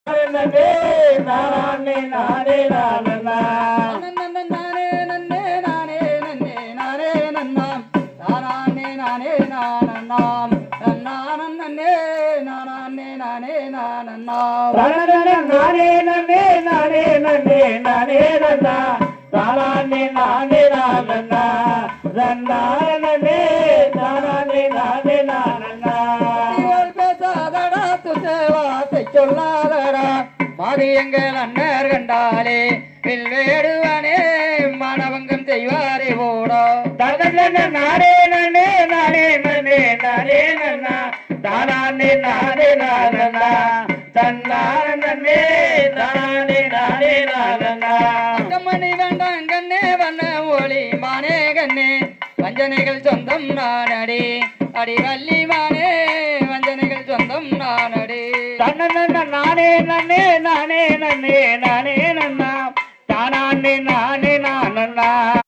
நன்னே நானே நானே நானே சொல்லாதடா மாரியங்கள் அண்ணர் கண்டாலே வில்வேடுவானே மானவங்கம் செய்வாரே ஓடோ நானே நன்னே நானே நன்னே நானே நன்னா தானே நானே நானா தன்னான நன்னே தானே நானே நானா கம்மணி வேண்டாம் கண்ணே வண்ண ஒளி மானே கண்ணே வஞ்சனைகள் சொந்தம் நானடி அடி வள்ளி மானே வஞ்சனைகள் சொந்தம் நானடி நானே நன்னே நானே நன்னே நானே நன்னா தானே நானே நானா